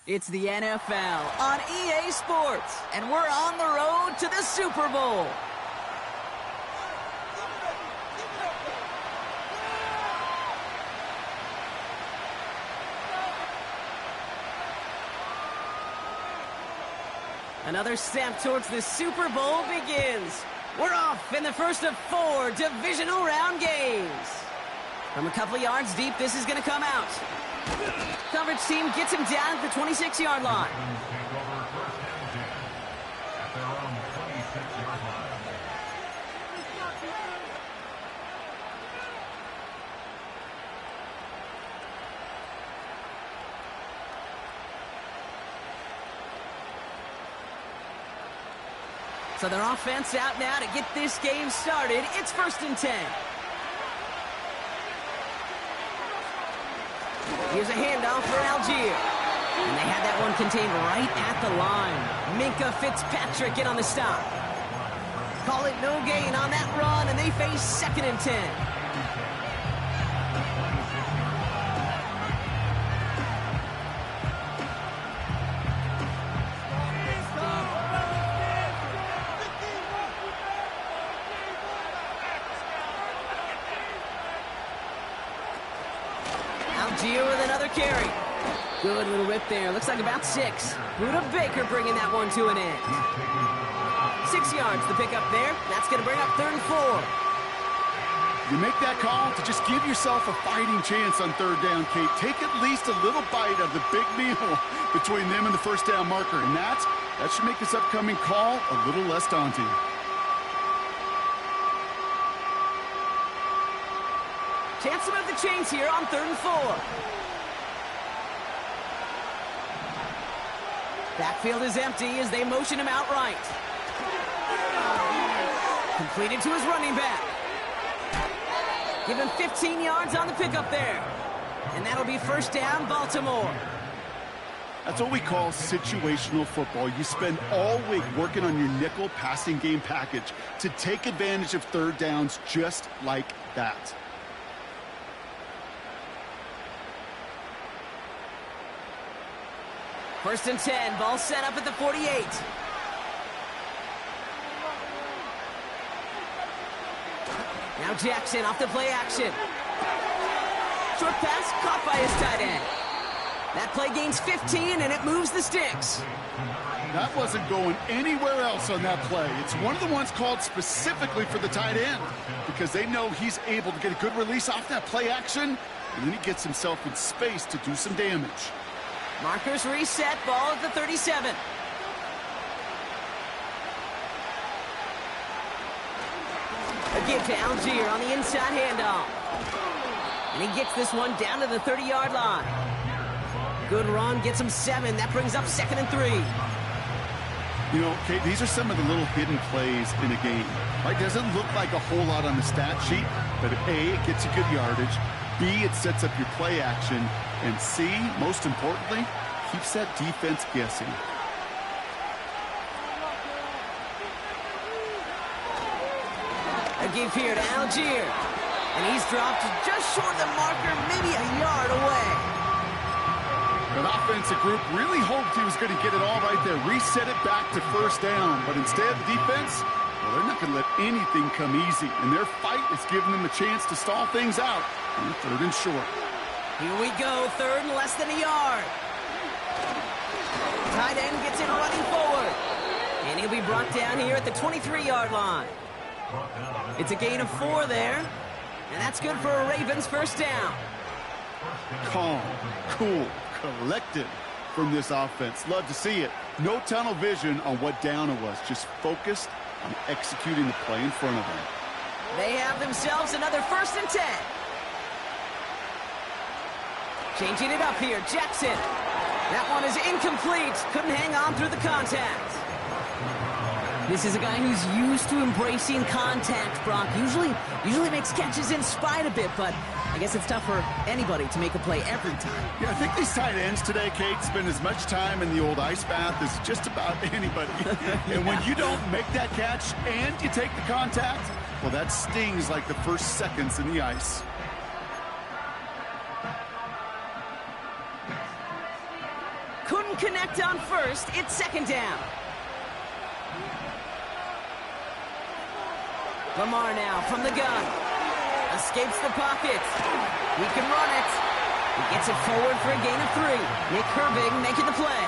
It's the NFL on EA Sports, and we're on the road to the Super Bowl. Another step towards the Super Bowl begins. We're off in the first of 4 divisional round games. From a couple yards deep, this is going to come out. Coverage team gets him down at the 26-yard line. So their offense out now to get this game started. It's 1st and 10. Here's a handoff for Algier. And they had that one contained right at the line. Minka Fitzpatrick in on the stop. Call it no gain on that run, and they face 2nd and 10. Algier with another carry. Good little rip there. Looks like about 6. Buda Baker bringing that one to an end. 6 yards the pick up there. That's going to bring up 3rd and 4. You make that call to just give yourself a fighting chance on 3rd down, Kate. Take at least a little bite of the big meal between them and the 1st down marker. And that should make this upcoming call a little less daunting. Chance to move the chains here on 3rd and 4. Backfield is empty as they motion him out right. Completed to his running back. Give him 15 yards on the pickup there. And that'll be 1st down, Baltimore. That's what we call situational football. You spend all week working on your nickel passing game package to take advantage of 3rd downs just like that. First and 10, ball set up at the 48. Now Jackson off the play action. Short pass caught by his tight end. That play gains 15 and it moves the sticks. That wasn't going anywhere else on that play. It's one of the ones called specifically for the tight end because they know he's able to get a good release off that play action, and then he gets himself in space to do some damage. Markers reset, ball at the 37. A give to Algier on the inside handoff. And he gets this one down to the 30-yard line. Good run, gets him 7. That brings up 2nd and 3. You know, Kate, these are some of the little hidden plays in a game. Right? Doesn't look like a whole lot on the stat sheet, but A, it gets you good yardage. B, it sets up your play action. And C, most importantly, keeps that defense guessing. A give here to Algier. And he's dropped just short of the marker, maybe a yard away. An offensive group really hoped he was going to get it all right there, reset it back to 1st down. But instead, the defense, well, they're not going to let anything come easy. And their fight is giving them a chance to stall things out on 3rd and short. Here we go, 3rd and less than a yard. Tight end gets it running forward. And he'll be brought down here at the 23-yard line. It's a gain of 4 there. And that's good for a Ravens 1st down. Calm, cool, collected from this offense. Love to see it. No tunnel vision on what down it was. Just focused on executing the play in front of them. They have themselves another 1st and 10. Changing it up here, Jackson. That one is incomplete. Couldn't hang on through the contact. This is a guy who's used to embracing contact, Brock. Usually makes catches in spite of it, but I guess it's tough for anybody to make a play every time. Yeah, I think these tight ends today, Kate, spend as much time in the old ice bath as just about anybody. And when you don't make that catch and you take the contact, well, that stings like the first seconds in the ice. Couldn't connect on first. It's second down. Lamar now from the gun. Escapes the pocket. He can run it. He gets it forward for a gain of 3. Nick Herbig making the play.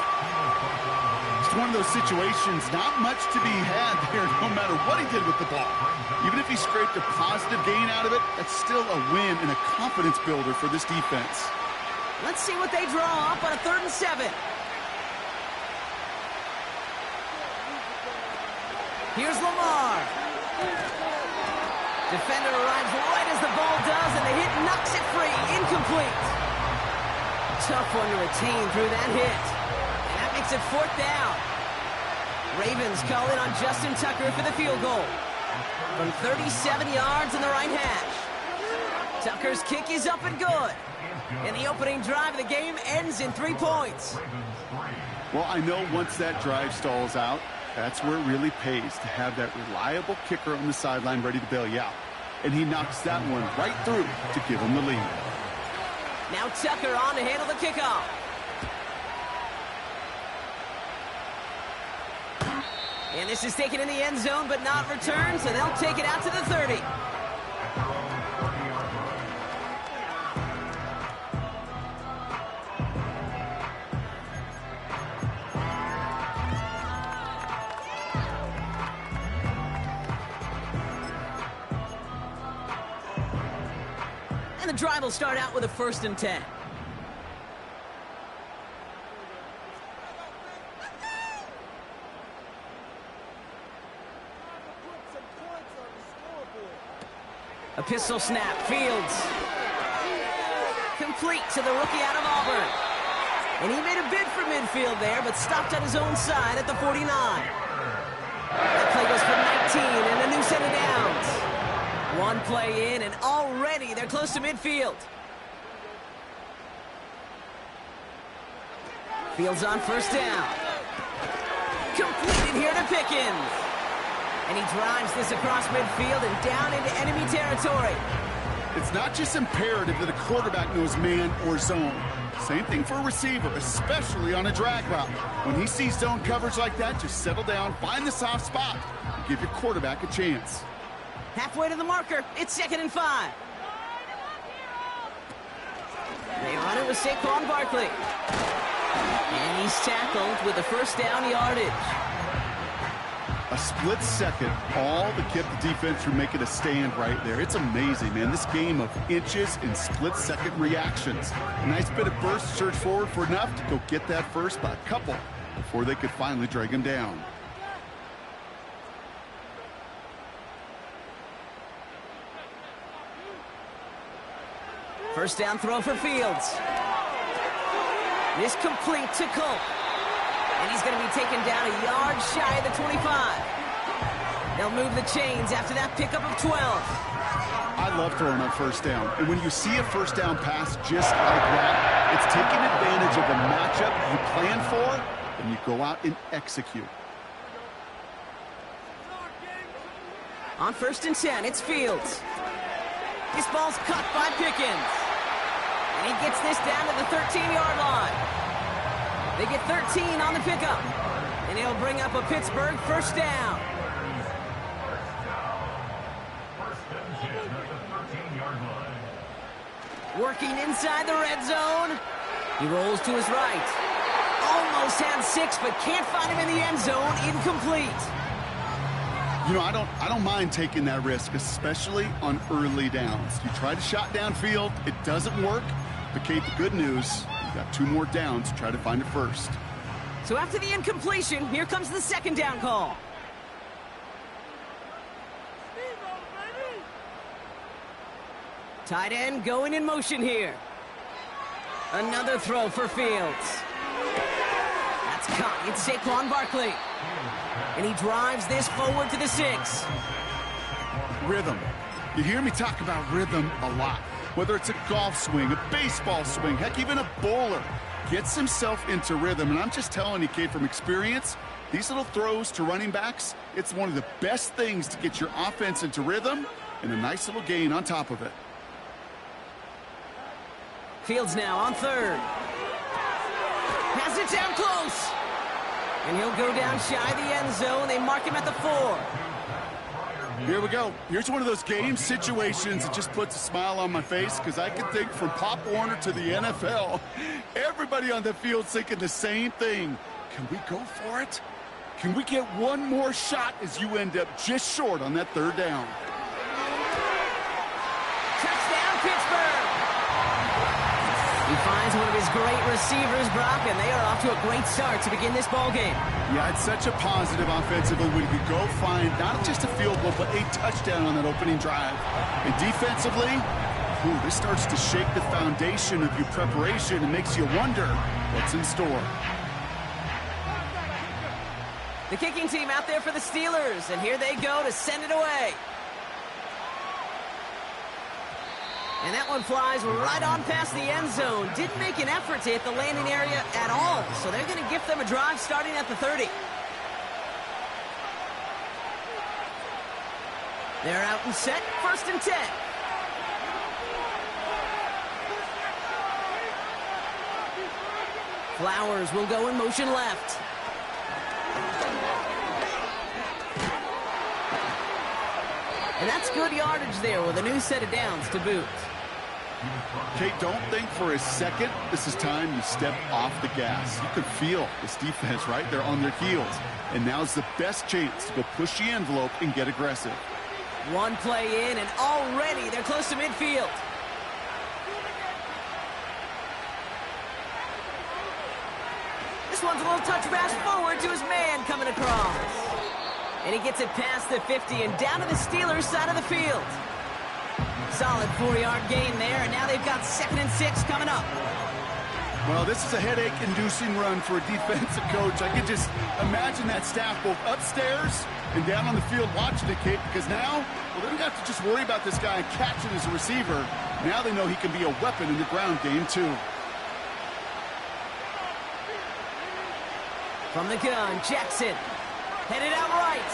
It's one of those situations, not much to be had there no matter what he did with the ball. Even if he scraped a positive gain out of it, that's still a win and a confidence builder for this defense. Let's see what they draw up on a 3rd and 7. Here's Lamar. Defender arrives right as the ball does, and the hit knocks it free. Incomplete. Tough one to retain through that hit. And that makes it 4th down. Ravens call in on Justin Tucker for the field goal. From 37 yards in the right hash. Tucker's kick is up and good. And the opening drive of the game ends in 3 points. Well, I know once that drive stalls out, that's where it really pays to have that reliable kicker on the sideline ready to bail you out. And he knocks that one right through to give him the lead. Now Tucker on to handle the kickoff. And this is taken in the end zone but not returned, so they'll take it out to the 30. And the drive will start out with a 1st and 10. A pistol snap, Fields. Complete to the rookie out of Auburn. And he made a bid for midfield there, but stopped on his own side at the 49. That play goes for 19 and a new set of downs. One play in, and already they're close to midfield. Fields on 1st down. Completed here to Pickens. And he drives this across midfield and down into enemy territory. It's not just imperative that a quarterback knows man or zone. Same thing for a receiver, especially on a drag route. When he sees zone coverage like that, just settle down, find the soft spot, and give your quarterback a chance. Halfway to the marker, it's 2nd and 5. They run it with Saquon Barkley. And he's tackled with a 1st down yardage. A split second, all that kept the defense from making a stand right there. It's amazing, man. This game of inches and split-second reactions. A nice bit of burst surge forward for enough to go get that first by a couple before they could finally drag him down. First down throw for Fields. This complete to Colt. And he's going to be taken down a yard shy of the 25. They'll move the chains after that pickup of 12. I love throwing on 1st down. And when you see a 1st down pass just like that, it's taking advantage of the matchup you plan for, and you go out and execute. On 1st and 10, it's Fields. This ball's cut by Pickens. And he gets this down to the 13-yard line. They get 13 on the pickup. And he'll bring up a Pittsburgh 1st down. Working inside the red zone. He rolls to his right. Almost had 6, but can't find him in the end zone. Incomplete. You know, I don't mind taking that risk, especially on early downs. You try to shot downfield, it doesn't work. But, Kate, the good news, you got 2 more downs to try to find it first. So after the incompletion, here comes the 2nd down call. Tight end going in motion here. Another throw for Fields. That's caught. It's Saquon Barkley. And he drives this forward to the 6. Rhythm. You hear me talk about rhythm a lot. Whether it's a golf swing, a baseball swing, heck, even a bowler gets himself into rhythm. And I'm just telling you, Kate, from experience, these little throws to running backs, it's one of the best things to get your offense into rhythm and a nice little gain on top of it. Fields now on 3rd. Has fires it down close. And he'll go down shy of the end zone. They mark him at the 4. Here we go. Here's one of those game situations that just puts a smile on my face because I can think from Pop Warner to the NFL, everybody on the field's thinking the same thing. Can we go for it? Can we get one more shot as you end up just short on that 3rd down? Touchdown, Pittsburgh! He finds one of his great receivers, Brock, and they are off to a great start to begin this ball game. Yeah, it's such a positive offensively when you go find not just a field goal, but a touchdown on that opening drive. And defensively, this starts to shake the foundation of your preparation and makes you wonder what's in store. The kicking team out there for the Steelers, and here they go to send it away. And that one flies right on past the end zone. Didn't make an effort to hit the landing area at all, so they're going to gift them a drive starting at the 30. They're out and set, 1st and 10. Flowers will go in motion left. And that's good yardage there with a new set of downs to boot. Kate, don't think for a second this is time you step off the gas. You can feel this defense, right? They're on their heels. And now's the best chance to go push the envelope and get aggressive. One play in, and already they're close to midfield. This one's a little touch pass forward to his man coming across. And he gets it past the 50 and down to the Steelers' side of the field. Solid 4-yard gain there, and now they've got 2nd and 6 coming up. Well, this is a headache-inducing run for a defensive coach. I can just imagine that staff both upstairs and down on the field watching it, Kate, because now, they don't have to just worry about this guy catching as a receiver. Now they know he can be a weapon in the ground game, too. From the gun, Jackson. Headed out right.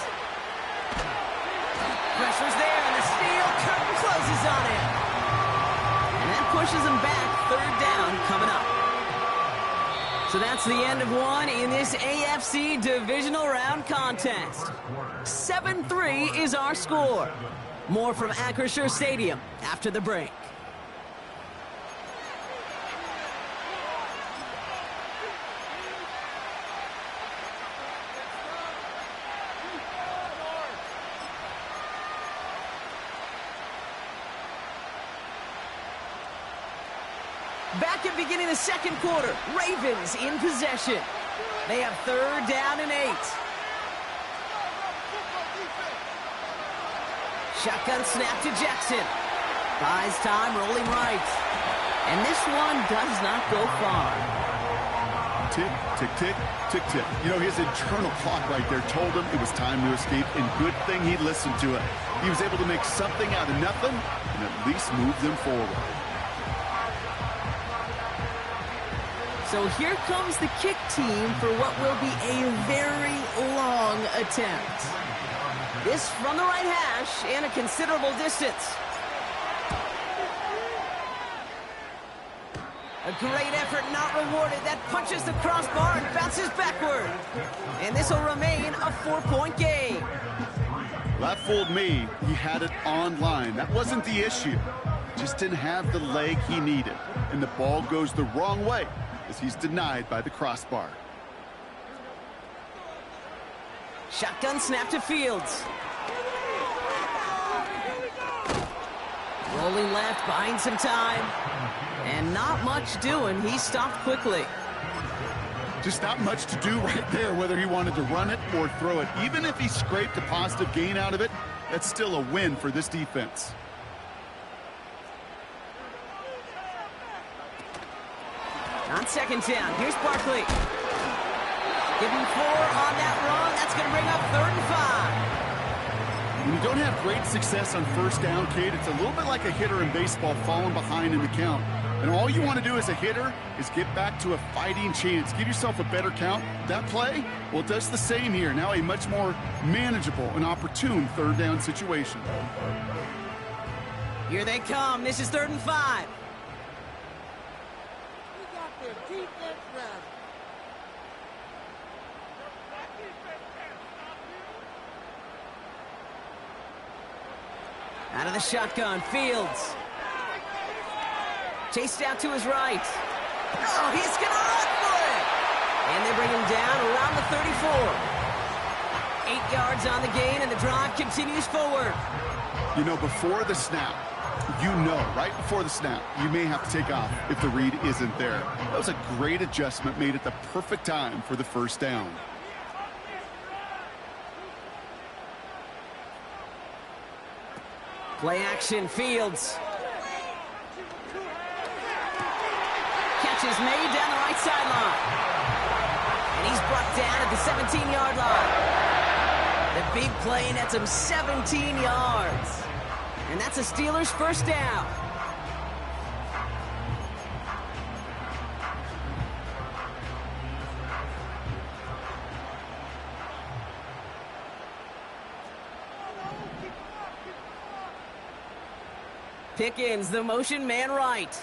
Pressure's there, and the steel curtain closes on it. And that pushes him back. 3rd down coming up. So that's the end of one in this AFC Divisional Round contest. 7-3 is our score. More from Acrisure Stadium after the break. Back at beginning the 2nd quarter, Ravens in possession. They have 3rd down and 8. Shotgun snap to Jackson. Buys time, rolling right. And this one does not go far. Tick, tick, tick, tick, tick. You know, his internal clock right there told him it was time to escape, and good thing he listened to it. He was able to make something out of nothing and at least move them forward. So here comes the kick team for what will be a very long attempt. This from the right hash and a considerable distance. A great effort not rewarded. That punches the crossbar and bounces backward. And this will remain a 4-point game. That fooled me. He had it on line. That wasn't the issue. Just didn't have the leg he needed. And the ball goes the wrong way as he's denied by the crossbar. Shotgun snap to Fields. Rolling left, buying some time. And not much doing. He stopped quickly. Just not much to do right there, whether he wanted to run it or throw it. Even if he scraped a positive gain out of it, that's still a win for this defense. On 2nd down, here's Barkley. Give him 4 on that run. That's going to bring up 3rd and 5. When you don't have great success on 1st down, Kate, it's a little bit like a hitter in baseball falling behind in the count. And all you want to do as a hitter is get back to a fighting chance. Give yourself a better count. That play, well, it does the same here. Now a much more manageable and opportune 3rd down situation. Here they come. This is 3rd and 5. Out of the shotgun, Fields. Chased out to his right. Oh, he's going to run for it! And they bring him down around the 34. 8 yards on the gain, and the drive continues forward. You know, before the snap, right before the snap, you may have to take off if the read isn't there. That was a great adjustment made at the perfect time for the first down. Play action, Fields. Catch is made down the right sideline. And he's brought down at the 17-yard line. The big play nets him 17 yards. And that's a Steelers first down. Pickens, the motion man right.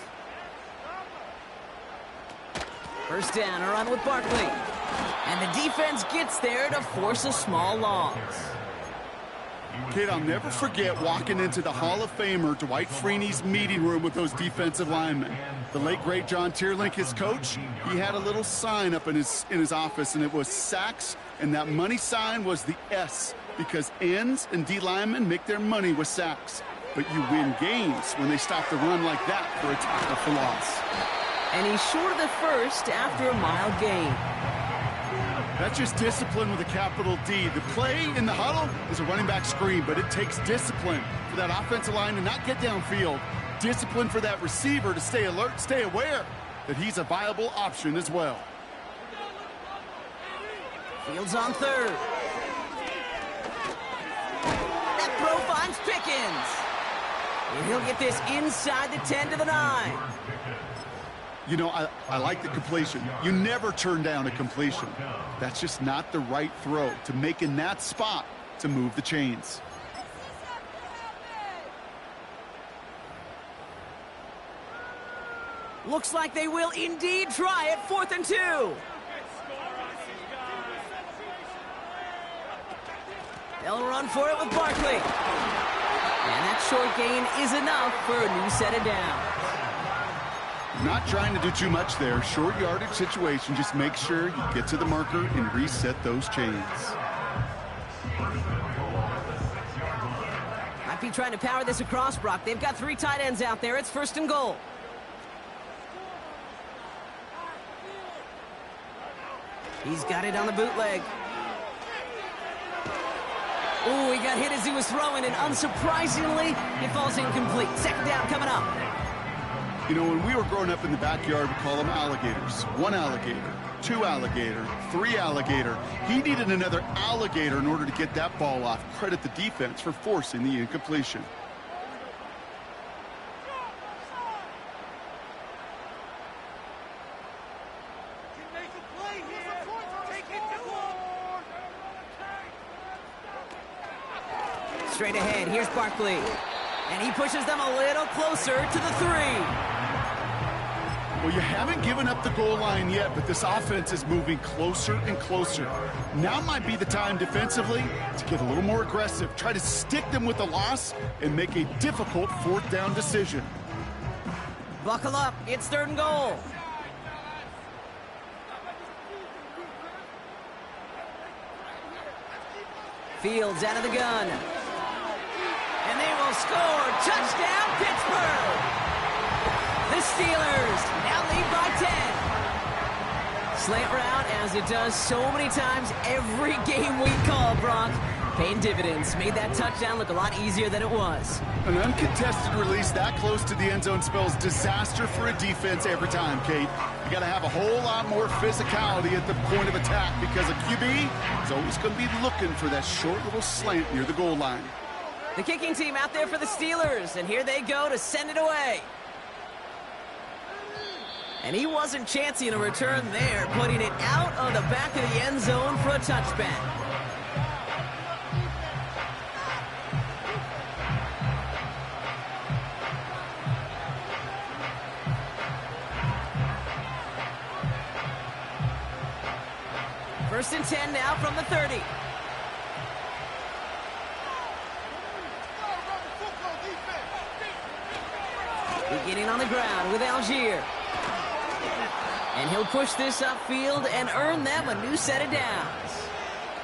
First down, a run with Barkley. And the defense gets there to force a small loss. Kate, I'll never forget walking into the Hall of Famer Dwight Freeney's meeting room with those defensive linemen. The late, great John Tierlink, his coach, he had a little sign up in his office, and it was sacks, and that money sign was the S, because ends and D linemen make their money with sacks. But you win games when they stop the run like that for a tackle for loss. And he's short of the first after a mild gain. That's just discipline with a capital D. The play in the huddle is a running back screen, but it takes discipline for that offensive line to not get downfield. Discipline for that receiver to stay alert, stay aware that he's a viable option as well. Fields on third. That throw finds Pickens. And he'll get this inside the 10 to the 9. You know, I like the completion. You never turn down a completion. That's just not the right throw to make in that spot to move the chains. Looks like they will indeed try it. 4th and 2. They'll run for it with Barkley. And that short gain is enough for a new set of downs. Not trying to do too much there. Short yardage situation. Just make sure you get to the marker and reset those chains. Might be trying to power this across, Brock. They've got 3 tight ends out there. It's 1st and goal. He's got it on the bootleg. Oh, he got hit as he was throwing, and unsurprisingly, it falls incomplete. 2nd down coming up. You know, when we were growing up in the backyard, we call them alligators. 1 alligator, 2 alligator, 3 alligator. He needed another alligator in order to get that ball off. Credit the defense for forcing the incompletion. Straight ahead, here's Barkley. And he pushes them a little closer to the 3. Well, you haven't given up the goal line yet, but this offense is moving closer and closer. Now might be the time defensively to get a little more aggressive. Try to stick them with the loss and make a difficult 4th down decision. Buckle up, it's 3rd and goal. Fields out of the gun. And they will score. Touchdown, Pittsburgh! The Steelers now lead by 10. Slant route, as it does so many times every game we call, Brock. Paying dividends. Made that touchdown look a lot easier than it was. An uncontested release that close to the end zone spells disaster for a defense every time, Kate. You got to have a whole lot more physicality at the point of attack because a QB is always going to be looking for that short little slant near the goal line. The kicking team out there for the Steelers, and here they go to send it away. And he wasn't chancing a return there, putting it out of the back of the end zone for a touchback. First and 10 now from the 30. Beginning on the ground with Algier. And he'll push this upfield and earn them a new set of downs.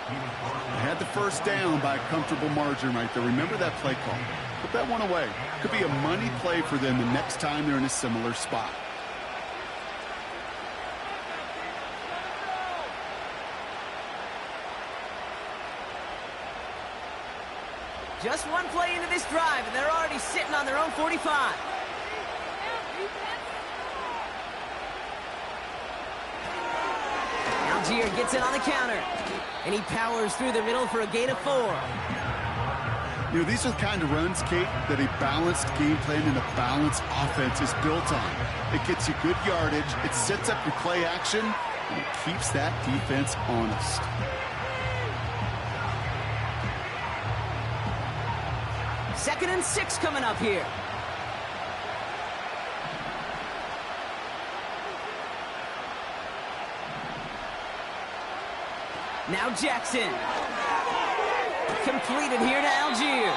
They had the first down by a comfortable margin right there. Remember that play call. Put that one away. Could be a money play for them the next time they're in a similar spot. Just one play into this drive, and they're already sitting on their own 45. Algier gets it on the counter, and he powers through the middle for a gain of 4. You know, these are the kind of runs, Kate, that a balanced game plan and a balanced offense is built on. It gets you good yardage, it sets up your play action, and it keeps that defense honest. Second and 6 coming up here. Now Jackson. Completed here to Algier.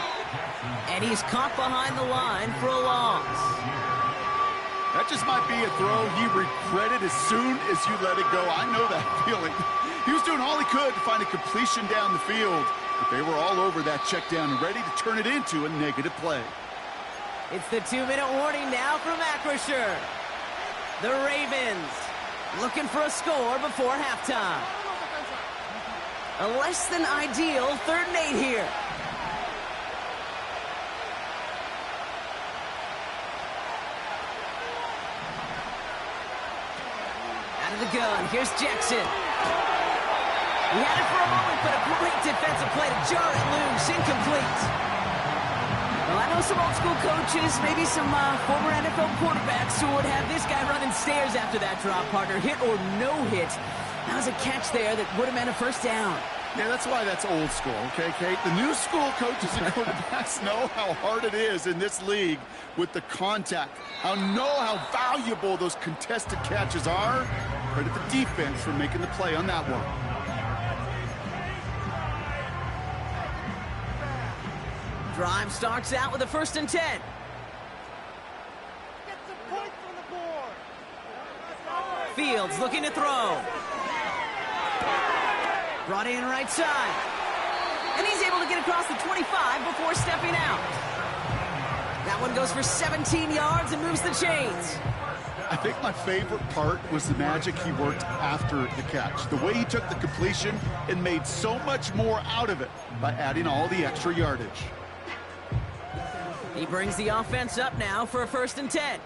And he's caught behind the line for a loss. That just might be a throw he regretted as soon as you let it go. I know that feeling. He was doing all he could to find a completion down the field, but they were all over that check down and ready to turn it into a negative play. It's the 2-minute warning now from Acrisure. The Ravens looking for a score before halftime. A less than ideal 3rd and 8 here. Out of the gun, here's Jackson. He had it for a moment, but a great defensive play to jar it loose, incomplete. Well, I know some old school coaches, maybe some former NFL quarterbacks who would have this guy running stairs after that drop, partner. Hit or no hit. That was a catch there that would have meant a first down. Yeah, that's why that's old school, okay, Kate? The new school coaches and quarterbacks know how hard it is in this league with the contact. Know how valuable those contested catches are. Credit the defense for making the play on that one. Drive starts out with a 1st and 10. Get some points on the board. Fields looking to throw. Brought in right side. And he's able to get across the 25 before stepping out. That one goes for 17 yards and moves the chains. I think my favorite part was the magic he worked after the catch. The way he took the completion and made so much more out of it by adding all the extra yardage. He brings the offense up now for a 1st and 10.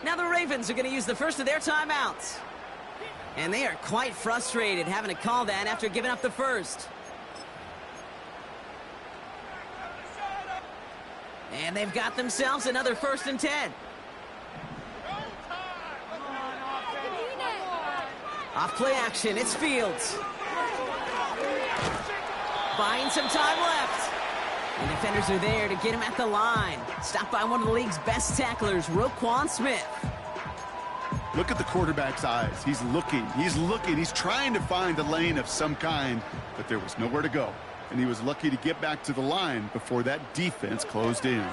Now the Ravens are going to use the first of their timeouts. And they are quite frustrated having to call that after giving up the first. And they've got themselves another 1st and 10. Off play action, it's Fields. Buying some time left. And defenders are there to get him at the line. Stopped by one of the league's best tacklers, Roquan Smith. Look at the quarterback's eyes. He's looking. He's trying to find a lane of some kind, but there was nowhere to go. And he was lucky to get back to the line before that defense closed in.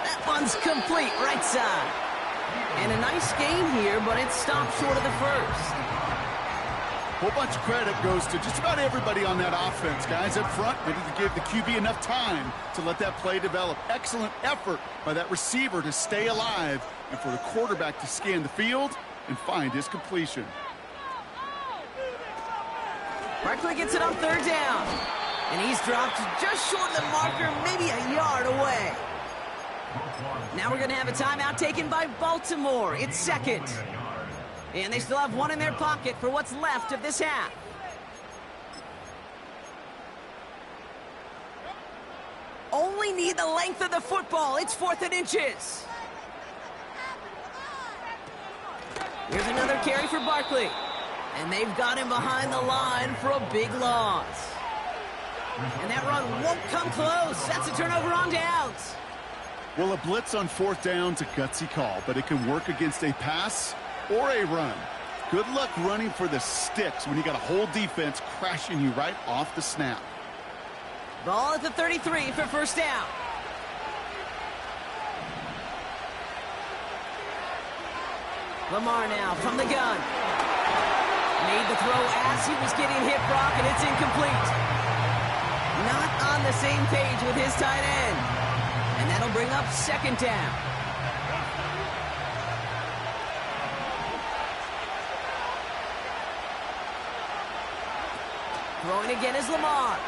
That one's complete, right side. And a nice gain here, but it stopped short of the first. A whole bunch of credit goes to just about everybody on that offense. Guys up front ready to give the QB enough time to let that play develop. Excellent effort by that receiver to stay alive and for the quarterback to scan the field and find his completion. Barkley gets it on 3rd down. And he's dropped just short of the marker, maybe a yard away. Now we're going to have a timeout taken by Baltimore. It's 2nd. And they still have one in their pocket for what's left of this half. Only need the length of the football. It's 4th and inches. Here's another carry for Barkley. And they've got him behind the line for a big loss. And that run won't come close. That's a turnover on downs. Well, a blitz on 4th down's a gutsy call, but it can work against a pass or a run. Good luck running for the sticks when you got a whole defense crashing you right off the snap. Ball at the 33 for first down. Lamar now from the gun. Made the throw as he was getting hit, Brock, and it's incomplete. Not on the same page with his tight end. And that'll bring up second down. Throwing again is Lamar.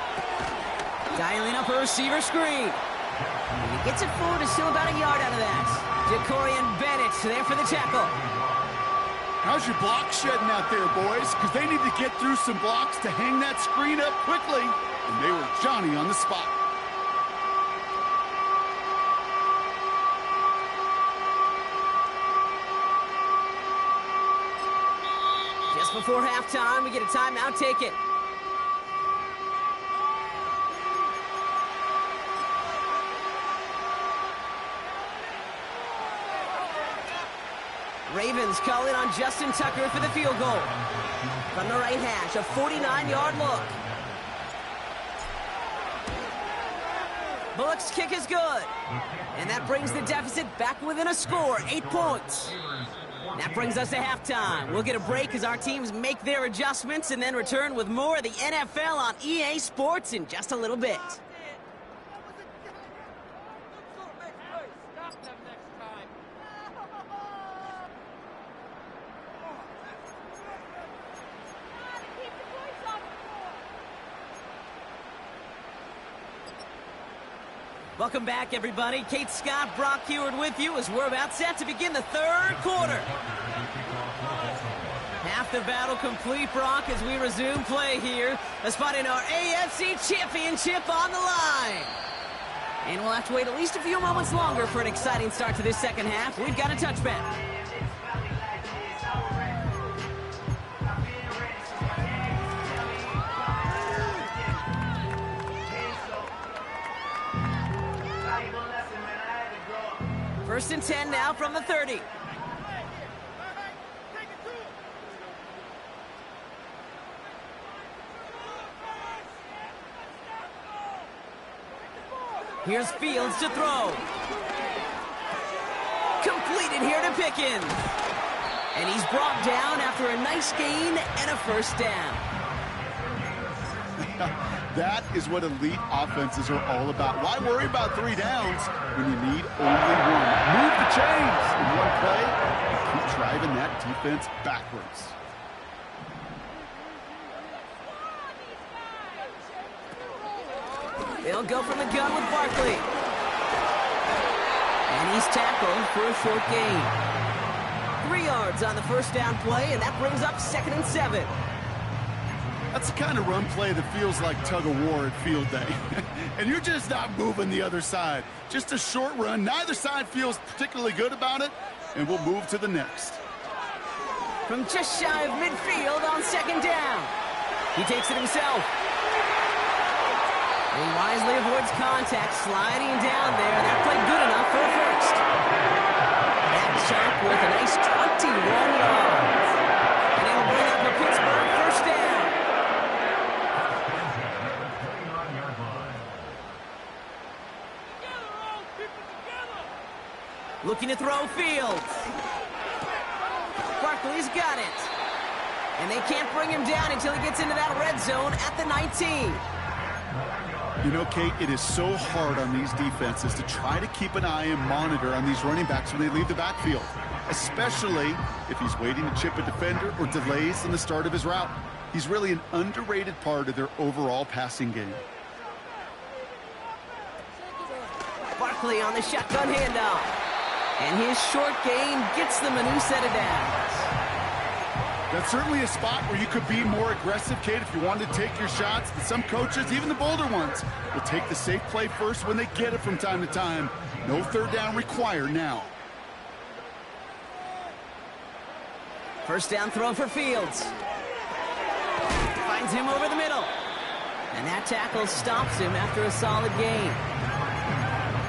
Dialing up a receiver screen. And he gets it forward, is still about a yard out of that. Jacorian Bennett there for the tackle. How's your block shedding out there, boys? Because they need to get through some blocks to hang that screen up quickly. And they were Johnny on the spot. Just before halftime, we get a timeout. Take it. Ravens call it on Justin Tucker for the field goal. From the right hash, a 49-yard look. Bullock's kick is good. And that brings the deficit back within a score, 8 points. That brings us to halftime. We'll get a break as our teams make their adjustments and then return with more of the NFL on EA Sports in just a little bit. Welcome back, everybody. Kate Scott, Brock Heward with you as we're about set to begin the third quarter. Half the battle complete, Brock, as we resume play here. A spot in our AFC Championship on the line. And we'll have to wait at least a few moments longer for an exciting start to this second half. We've got a touchback. First and 10 now from the 30. Here's Fields to throw. Completed here to Pickens. And he's brought down after a nice gain and a first down. That is what elite offenses are all about. Why worry about 3 downs when you need only one? Move the chains in one play and keep driving that defense backwards. They'll go from the gun with Barkley. And he's tackled for a short gain. 3 yards on the first down play, and that brings up 2nd and 7. That's the kind of run play that feels like tug-of-war at field day. And you're just not moving the other side. Just a short run. Neither side feels particularly good about it, and we'll move to the next. From just shy of midfield on 2nd down. He takes it himself. He wisely avoids contact, sliding down there. That played good enough for a first. That shot with a nice 21 yards. And it'll bring up a Pittsburgh first down. Looking to throw Fields. Barkley's got it. And they can't bring him down until he gets into that red zone at the 19. You know, Kate, it is so hard on these defenses to try to keep an eye and monitor on these running backs when they leave the backfield, especially if he's waiting to chip a defender or delays in the start of his route. He's really an underrated part of their overall passing game. Barkley on the shotgun handoff. And his short gain gets them a new set of downs. That's certainly a spot where you could be more aggressive, Kate, if you wanted to take your shots. But some coaches, even the bolder ones, will take the safe play first when they get it from time to time. No third down required now. First down throw for Fields. Finds him over the middle. And that tackle stops him after a solid gain.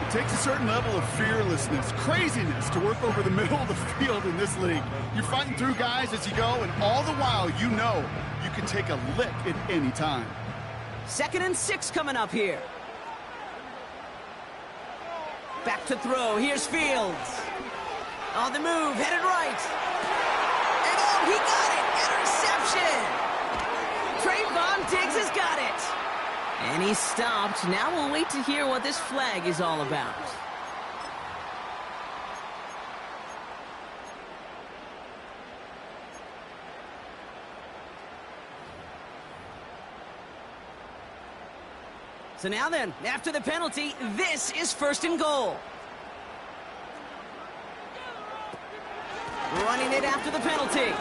It takes a certain level of fearlessness, craziness to work over the middle of the field in this league. You're fighting through guys as you go, and all the while you know you can take a lick at any time. 2nd and 6 coming up here. Back to throw. Here's Fields. On the move, headed right. And oh, he got it! Interception! Trayvon Diggs has got it. And he's stopped. Now we'll wait to hear what this flag is all about. So now then, after the penalty, this is 1st and goal. Running it after the penalty.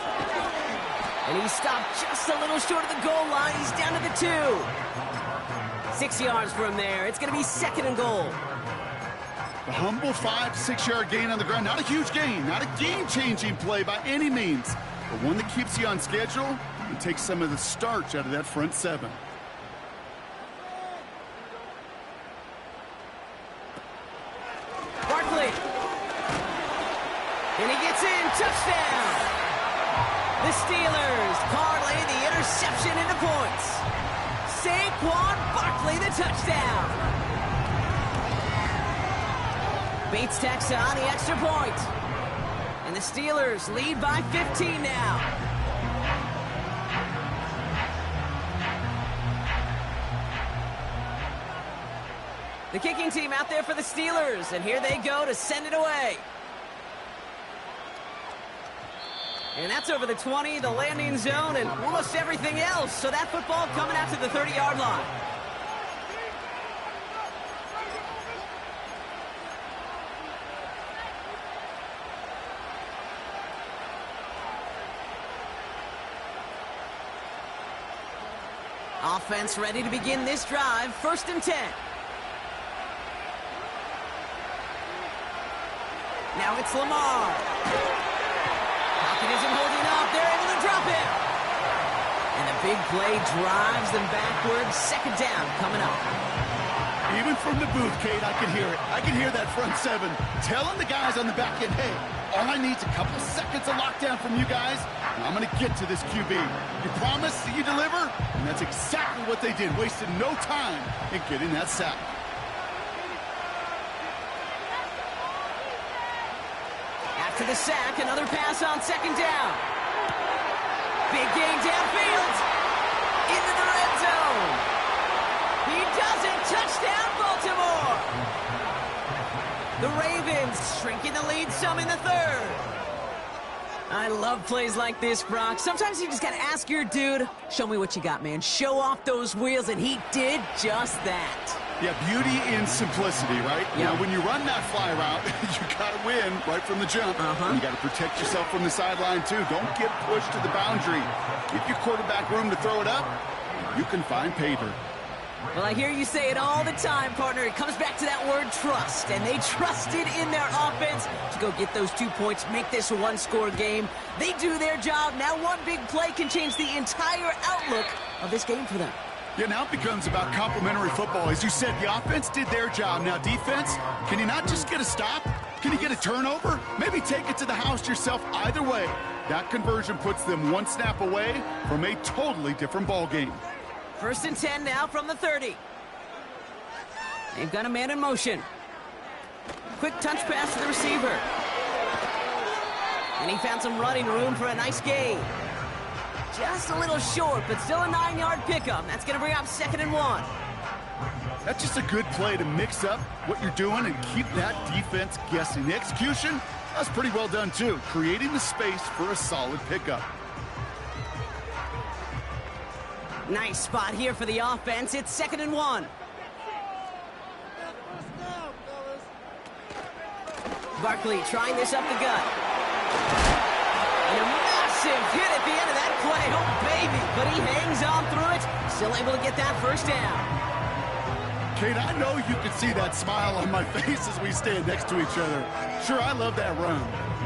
And he stopped just a little short of the goal line. He's down to the 2. 6 yards from there. It's going to be 2nd and goal. The humble 5 to 6 yard gain on the ground. Not a huge gain, not a game-changing play by any means, but one that keeps you on schedule and takes some of the starch out of that front 7. And he gets in, touchdown! The Steelers parlay the interception into points. Saquon Barkley, the touchdown. Bates tacks on the extra point. And the Steelers lead by 15 now. The kicking team out there for the Steelers, and here they go to send it away. And that's over the 20, the landing zone, and almost everything else. So that football coming out to the 30-yard line. Offense ready to begin this drive. 1st and 10. Now it's Lamar. Isn't holding up. They're able to drop him. And a big play drives them backwards. 2nd down coming up. Even from the booth, Kate, I can hear it. I can hear that front 7 telling the guys on the back end, hey, all I need is a couple seconds of lockdown from you guys, and I'm going to get to this QB. You promise that you deliver? And that's exactly what they did. Wasted no time in getting that sack. After the sack, another pass on 2nd down. Big gain downfield. Into the red zone. He does it. Touchdown, Baltimore. The Ravens shrinking the lead some in the 3rd. I love plays like this, Brock. Sometimes you just got to ask your dude, show me what you got, man. Show off those wheels, and he did just that. Yeah, beauty in simplicity, right? Yep. Now, when you run that fly route, you got to win right from the jump. And you got to protect yourself from the sideline, too. Don't get pushed to the boundary. Give your quarterback room to throw it up. You can find pay dirt. Well, I hear you say it all the time, partner. It comes back to that word trust, and they trusted in their offense to go get those 2 points, make this a one-score game. They do their job. Now one big play can change the entire outlook of this game for them. Yeah, now it becomes about complementary football. As you said, the offense did their job. Now defense, can you not just get a stop? Can you get a turnover? Maybe take it to the house yourself. Either way, that conversion puts them 1 snap away from a totally different ball game. 1st and 10 now from the 30. They've got a man in motion. Quick touch pass to the receiver. And he found some running room for a nice gain. Just a little short, but still a 9-yard pickup. That's going to bring up 2nd and 1. That's just a good play to mix up what you're doing and keep that defense guessing. The execution, that's pretty well done, too. Creating the space for a solid pickup. Nice spot here for the offense. It's 2nd and 1. Barkley trying this up the gut. And a massive hit at the end of that play. Oh, baby. But he hangs on through it. Still able to get that 1st down. Kate, I know you can see that smile on my face as we stand next to each other. Sure, I love that run.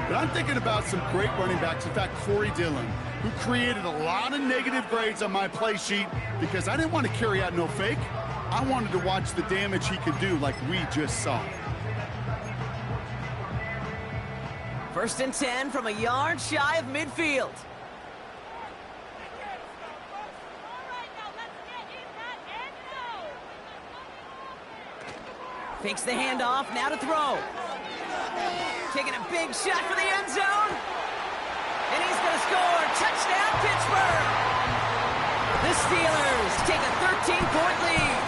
But I'm thinking about some great running backs. In fact, Corey Dillon, who created a lot of negative grades on my play sheet because I didn't want to carry out no fake. I wanted to watch the damage he could do like we just saw. 1st and 10 from a yard shy of midfield. Fakes the handoff, now to throw. Taking a big shot for the end zone. And he's going to score. Touchdown, Pittsburgh. The Steelers take a 13-point lead.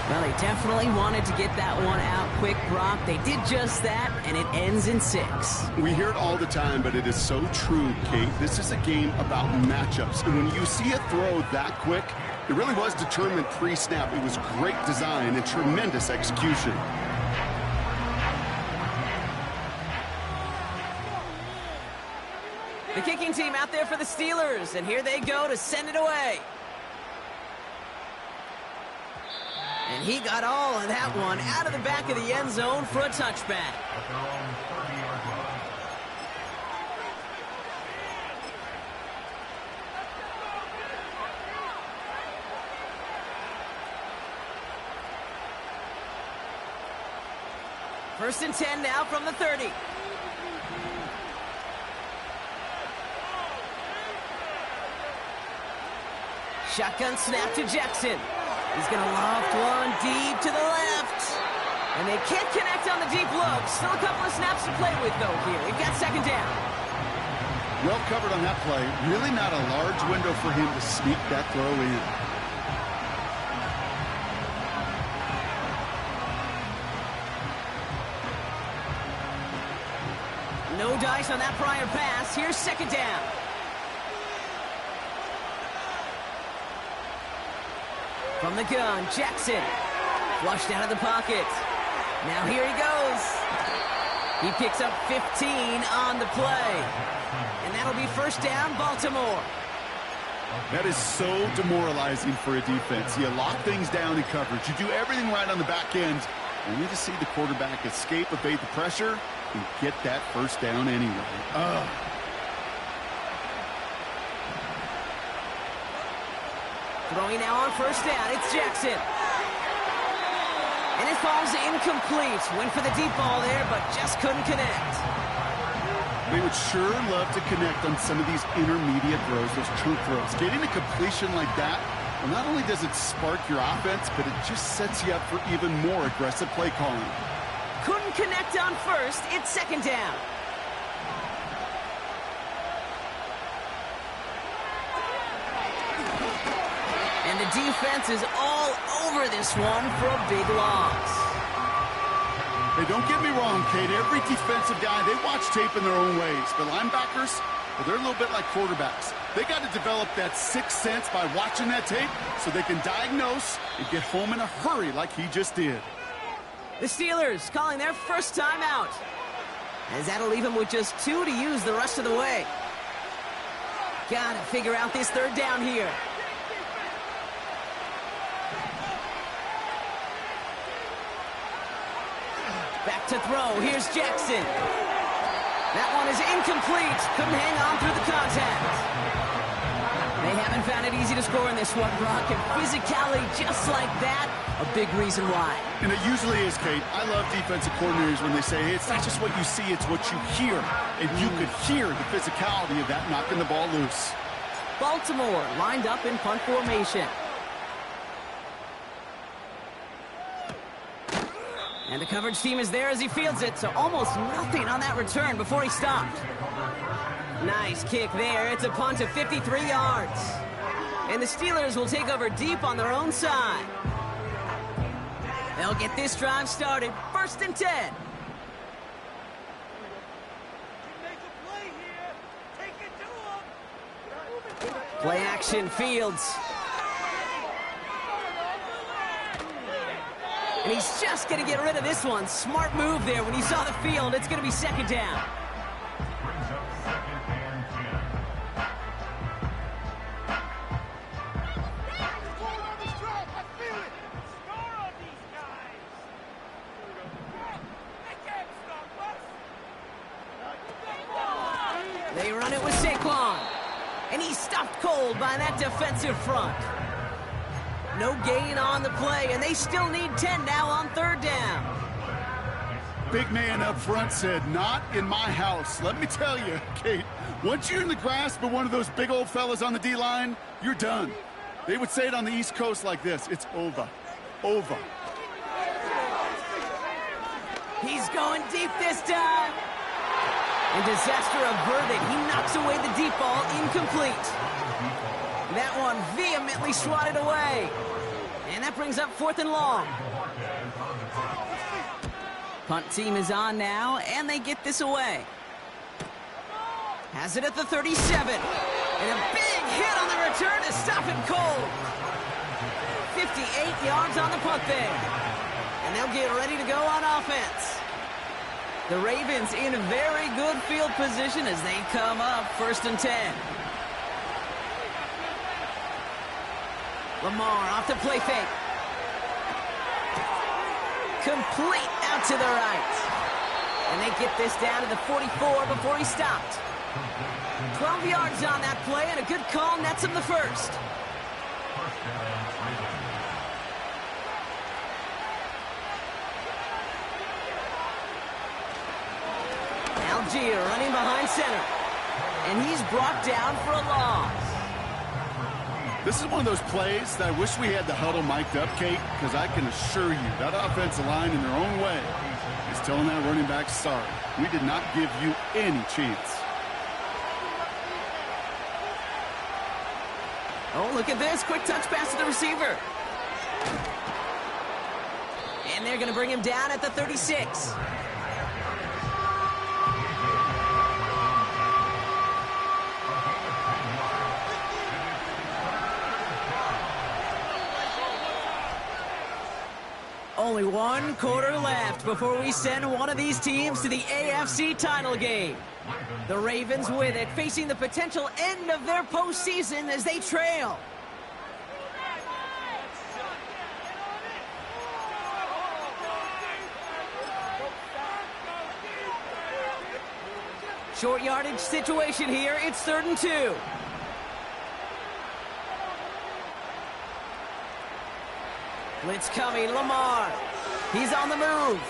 Well, they definitely wanted to get that one out quick, Brock. They did just that, and it ends in 6. We hear it all the time, but it is so true, Kate. This is a game about matchups. And when you see a throw that quick, it really was determined pre-snap. It was great design and tremendous execution. The kicking team out there for the Steelers, and here they go to send it away. And he got all of that one out of the back of the end zone for a touchback. First and 10 now from the 30. Shotgun snap to Jackson. He's going to loft one deep to the left. And they can't connect on the deep look. Still a couple of snaps to play with, though, here. We've got second down. Well covered on that play. Really not a large window for him to sneak that throw in. No dice on that prior pass. Here's second down. From the gun, Jackson. Flushed out of the pocket. Now here he goes. He picks up 15 on the play. And that'll be first down, Baltimore. That is so demoralizing for a defense. You lock things down in coverage. You do everything right on the back end, only to see the quarterback escape, evade the pressure, and get that first down anyway. Throwing now on first down, it's Jackson. And it falls incomplete. Went for the deep ball there, but just couldn't connect. They would sure love to connect on some of these intermediate throws, those true throws. Getting a completion like that, well, not only does it spark your offense, but it just sets you up for even more aggressive play calling. Couldn't connect on first. It's second down. And the defense is all over this one for a big loss. Hey, don't get me wrong, Kate. Every defensive guy, they watch tape in their own ways. But linebackers, well, they're a little bit like quarterbacks. They got to develop that sixth sense by watching that tape so they can diagnose and get home in a hurry like he just did. The Steelers calling their first time out, as that'll leave them with just 2 to use the rest of the way. Gotta figure out this third down here. Back to throw. Here's Jackson. That one is incomplete. Couldn't hang on through the contact. They haven't found it easy to score in this one, Brock. And physicality just like that, a big reason why. And it usually is, Kate. I love defensive coordinators when they say, hey, it's not just what you see, it's what you hear. And you could hear the physicality of that knocking the ball loose. Baltimore lined up in punt formation. And the coverage team is there as he fields it, so almost nothing on that return before he stopped. Nice kick there. It's a punt of 53 yards. And the Steelers will take over deep on their own side. They'll get this drive started. First and 10. Play action, Fields. And he's just going to get rid of this one. Smart move there. When he saw the field, it's going to be second down. They run it with Saquon. And he's stopped cold by that defensive front. No gain on the play, and they still need 10 now on third down. Big man up front said, not in my house. Let me tell you, Kate, once you're in the grasp of one of those big old fellas on the D-line, you're done. They would say it on the East Coast like this, it's over. Over. He's going deep this time. And disaster averted. He knocks away the deep ball, incomplete. That one vehemently swatted away. And that brings up 4th and long. Punt team is on now, and they get this away. Has it at the 37. And a big hit on the return to stop it cold. 58 yards on the punt there. And they'll get ready to go on offense. The Ravens in very good field position as they come up 1st and 10. Lamar off the play fake. Complete out to the right. And they get this down to the 44 before he stopped. 12 yards on that play, and a good call nets him the first. Algier running behind center. And he's brought down for a loss. This is one of those plays that I wish we had the huddle mic'd up, Kate, because I can assure you that offensive line in their own way is telling that running back, sorry, we did not give you any chance. Oh, look at this. Quick touch pass to the receiver. And they're going to bring him down at the 36. Only 1 quarter left before we send one of these teams to the AFC title game. The Ravens with it, facing the potential end of their postseason as they trail. Short yardage situation here. It's 3rd and 2. Blitz coming, Lamar. He's on the move.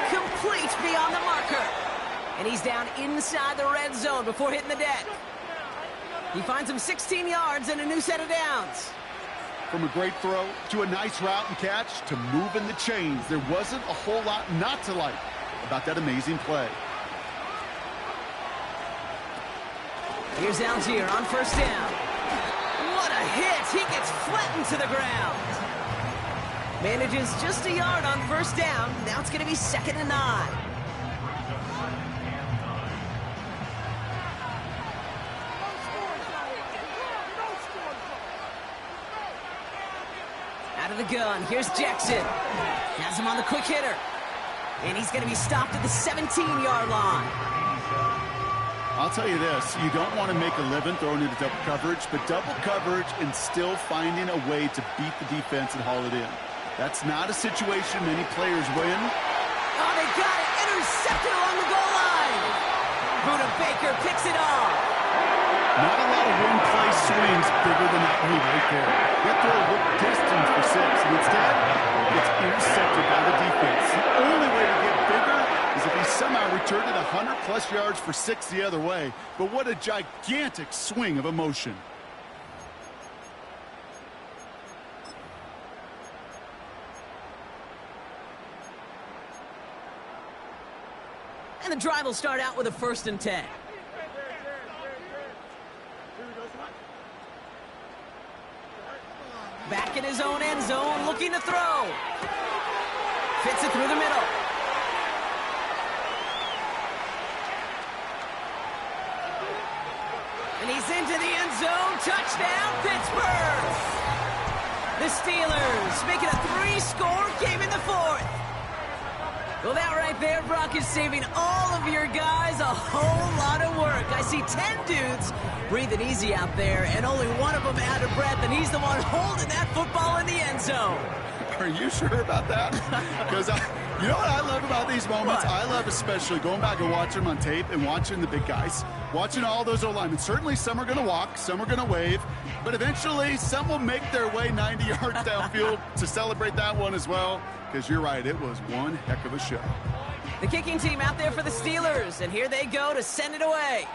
Complete beyond the marker. And he's down inside the red zone before hitting the deck. He finds him 16 yards and a new set of downs. From a great throw to a nice route and catch to moving the chains, there wasn't a whole lot not to like about that amazing play. Here's Algier on 1st down. What a hit! He gets flattened to the ground. Manages just a yard on 1st down. Now it's going to be 2nd and 9. Out of the gun, here's Jackson. Has him on the quick hitter. And he's going to be stopped at the 17-yard line. I'll tell you this, you don't want to make a living throwing into double coverage, but double coverage and still finding a way to beat the defense and haul it in. That's not a situation many players win. Oh, they got it. Intercepted along the goal line. Buda Baker picks it off. Not a lot of one-play swings bigger than that move right there. That throw looked destined for 6, and instead, it's intercepted by the defense. The only way to get bigger is if he somehow returned it 100-plus yards for 6 the other way. But what a gigantic swing of emotion. And the drive will start out with a 1st and 10. Back in his own end zone, looking to throw. Fits it through the middle. And he's into the end zone. Touchdown, Pittsburgh! The Steelers make it a 3-score game in the 4th. Well, that right there, Brock, is saving all of your guys a whole lot of work. I see 10 dudes breathing easy out there, and only one of them out of breath, and he's the one holding that football in the end zone. Are you sure about that? Because you know what I love about these moments? What? I love especially going back and watching them on tape and watching the big guys, watching all those O-linemen. Certainly some are going to walk, some are going to wave, but eventually some will make their way 90 yards downfield to celebrate that one as well. Because you're right, it was one heck of a show. The kicking team out there for the Steelers, and here they go to send it away.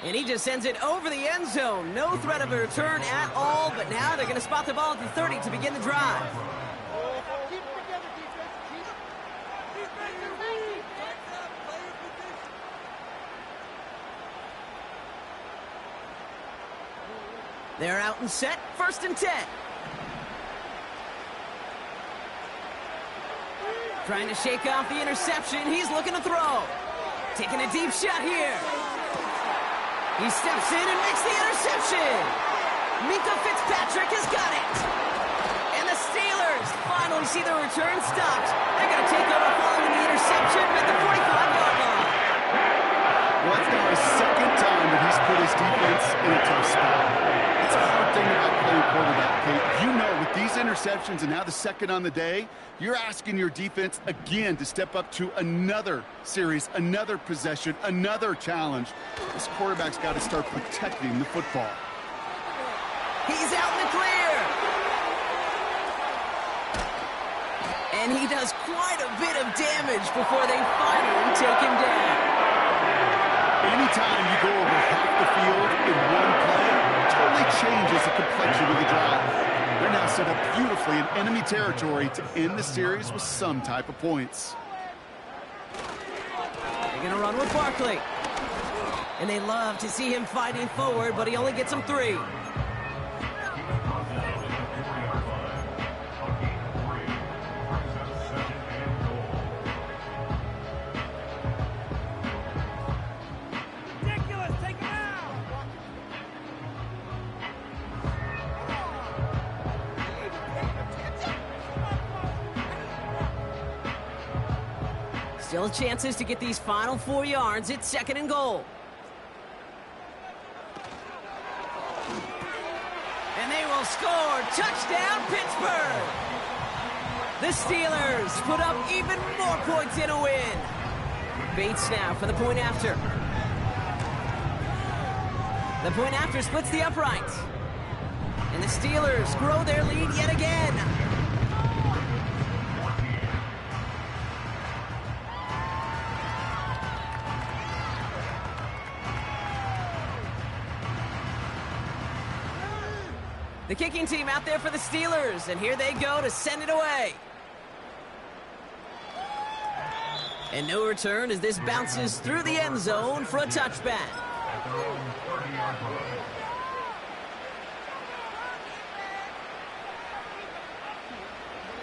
And he just sends it over the end zone. No threat of a return at all, but now they're going to spot the ball at the 30 to begin the drive. They're out and set, 1st and 10. Trying to shake off the interception. He's looking to throw. Taking a deep shot here. He steps in and makes the interception. Mika Fitzpatrick has got it. And the Steelers finally see the return stopped. They're going to take over following the interception at the 45-yard line. Well, it's now his 2nd time that he's put his defense in a tough spot. It's a hard thing about playing quarterback, Kate. You know, with these interceptions and now the 2nd on the day, you're asking your defense again to step up to another series, another possession, another challenge. This quarterback's got to start protecting the football. He's out in the clear. And he does quite a bit of damage before they finally take him down. Anytime you go over half the field in one play, totally changes the complexion of the drive. They're now set up beautifully in enemy territory to end the series with some type of points. They're going to run with Barkley. And they love to see him fighting forward, but he only gets them 3. Still chances to get these final 4 yards. It's 2nd and goal. And they will score. Touchdown, Pittsburgh! The Steelers put up even more points in a win. Bates now for the point after. The point after splits the uprights. And the Steelers grow their lead yet again. The kicking team out there for the Steelers, and here they go to send it away. And no return as this bounces through the end zone for a touchback.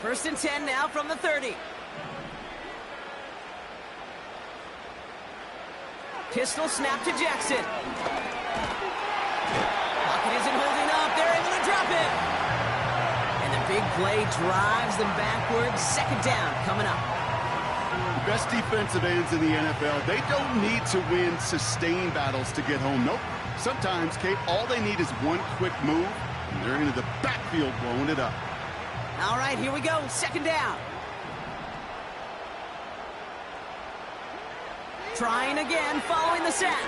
First and 10 now from the 30. Pistol snap to Jackson. Pocket isn't holding up. They're able to drop it. And the big play drives them backwards. 2nd down coming up. The best defensive ends in the NFL, they don't need to win sustained battles to get home. Nope. Sometimes, Kate, all they need is one quick move, and they're into the backfield blowing it up. All right, here we go. 2nd down. Trying again following the sack.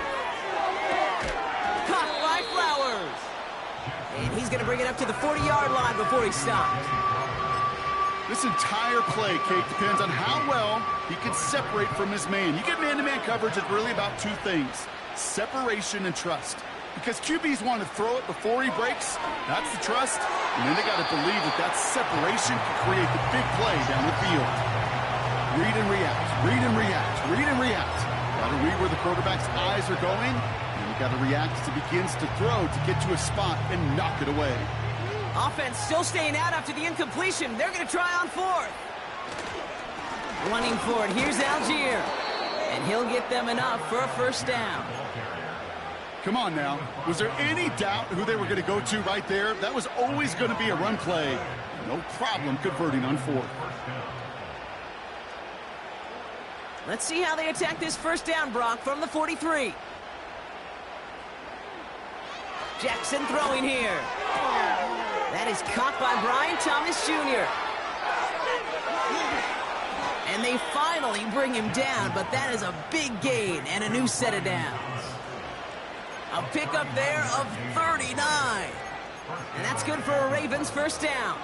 Caught by Flowers. And he's going to bring it up to the 40-yard line before he stops. This entire play, Kate, depends on how well he can separate from his man. You get man-to-man coverage, it's really about 2 things: separation and trust. Because QBs want to throw it before he breaks, that's the trust. And then they got to believe that that separation can create the big play down the field. Read and react, read and react, read and react. Got to read where the quarterback's eyes are going, and you got to react as he begins to throw to get to a spot and knock it away. Offense still staying out after the incompletion. They're going to try on 4th. Running for it, here's Algier. And he'll get them enough for a 1st down. Come on now. Was there any doubt who they were going to go to right there? That was always going to be a run play. No problem converting on 4th. Let's see how they attack this 1st down, Brock, from the 43. Jackson throwing here. That is caught by Brian Thomas Jr. And they finally bring him down, but that is a big gain and a new set of downs. A pickup there of 39. And that's good for a Ravens 1st down.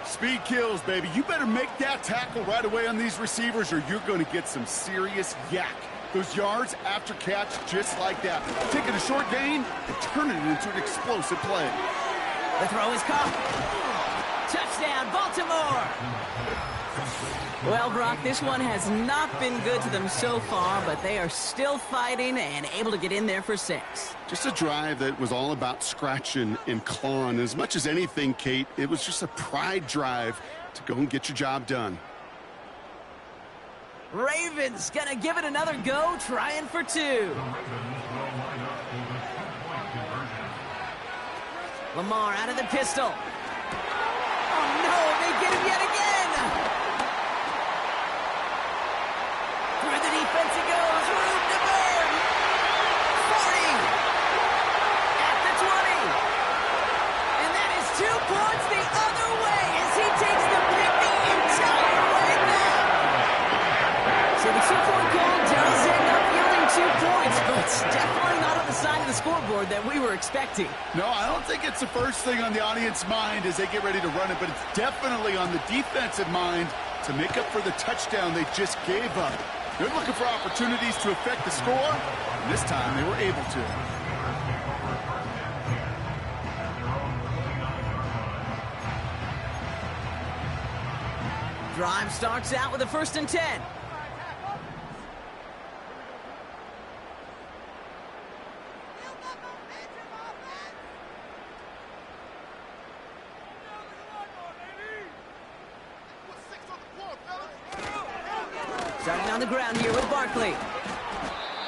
Speed kills, baby. You better make that tackle right away on these receivers or you're going to get some serious yak. Those yards after catch just like that. Taking a short gain and turning it into an explosive play. The throw is caught. Touchdown, Baltimore. Well, Brock, this one has not been good to them so far, but they are still fighting and able to get in there for 6. Just a drive that was all about scratching and clawing. As much as anything, Kate, it was just a pride drive to go and get your job done. Ravens gonna give it another go, trying for 2. Lamar out of the pistol. Oh, no, they get him yet again. Through the defense he goes. Room to burn. 40. At the 20. And that is 2 points the other way as he takes the pick the entire way back. So the 2-point goal does end up yielding 2 points, but it's definitely not on the side of the scoreboard that we were expecting. No, I don't think it's the first thing on the audience mind as they get ready to run it, but it's definitely on the defensive mind to make up for the touchdown they just gave up. They're looking for opportunities to affect the score, and this time they were able to. Drive starts out with a 1st and 10. Starting on the ground here with Barkley.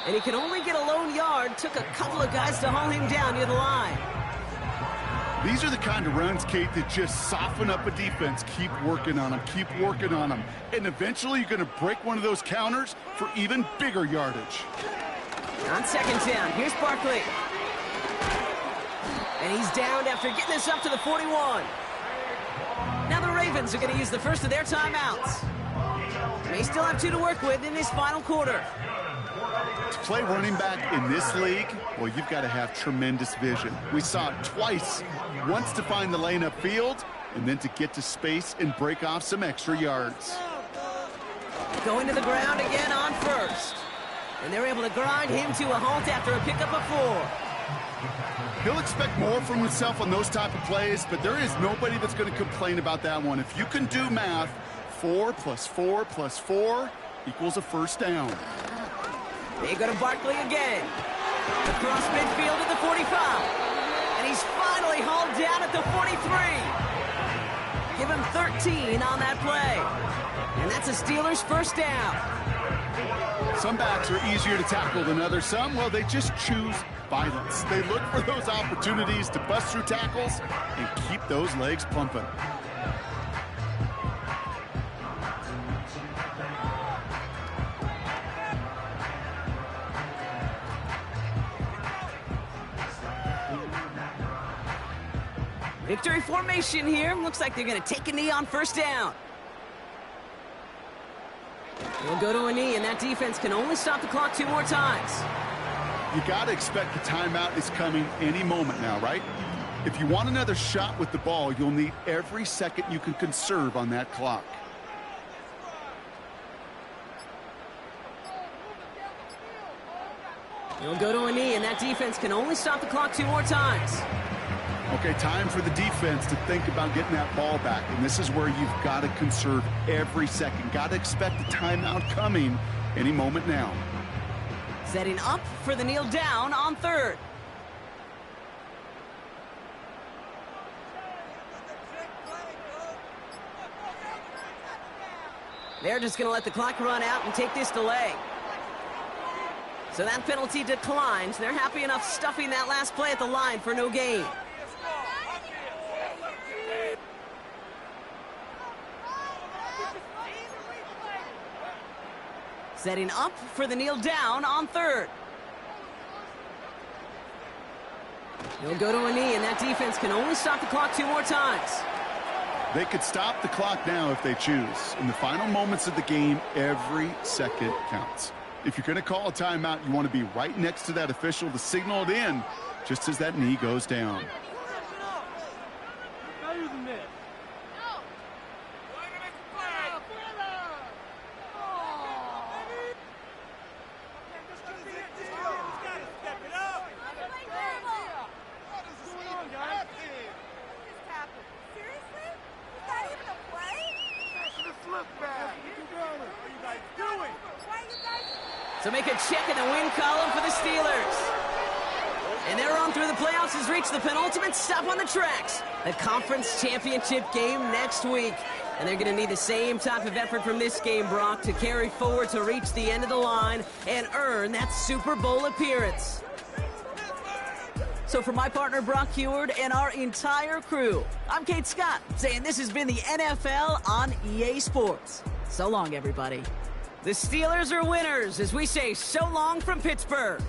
And he can only get a lone yard. Took a couple of guys to haul him down near the line. These are the kind of runs, Kate, that just soften up a defense. Keep working on them, keep working on them. And eventually you're going to break one of those counters for even bigger yardage. On 2nd down, here's Barkley. And he's downed after getting this up to the 41. Now the Ravens are going to use the first of their timeouts. They still have 2 to work with in this final quarter. To play running back in this league, well, you've got to have tremendous vision. We saw it twice, once to find the lane upfield, and then to get to space and break off some extra yards. Going to the ground again on 1st. And they're able to grind him to a halt after a pickup of 4. He'll expect more from himself on those type of plays, but there is nobody that's going to complain about that one. If you can do math, 4 plus 4 plus 4 equals a 1st down. They go to Barkley again. Across midfield at the 45. And he's finally hauled down at the 43. Give him 13 on that play. And that's a Steelers 1st down. Some backs are easier to tackle than others. Some, well, they just choose violence. They look for those opportunities to bust through tackles and keep those legs pumping. Victory formation here. Looks like they're going to take a knee on 1st down. They'll go to a knee, and that defense can only stop the clock 2 more times. You got to expect the timeout is coming any moment now, right? If you want another shot with the ball, you'll need every second you can conserve on that clock. They'll go to a knee, and that defense can only stop the clock 2 more times. Okay, time for the defense to think about getting that ball back. And this is where you've got to conserve every second. Got to expect the timeout coming any moment now. Setting up for the kneel down on 3rd. They're just going to let the clock run out and take this delay. So that penalty declines. They're happy enough stuffing that last play at the line for no gain. Setting up for the kneel down on 3rd. He'll go to a knee, and that defense can only stop the clock 2 more times. They could stop the clock now if they choose. In the final moments of the game, every second counts. If you're going to call a timeout, you want to be right next to that official to signal it in just as that knee goes down. So make a check in the win column for the Steelers. And their run through the playoffs has reached the penultimate stop on the tracks. The conference championship game next week. And they're going to need the same type of effort from this game, Brock, to carry forward to reach the end of the line and earn that Super Bowl appearance. So for my partner, Brock Heward, and our entire crew, I'm Kate Scott, saying this has been the NFL on EA Sports. So long, everybody. The Steelers are winners as we say so long from Pittsburgh.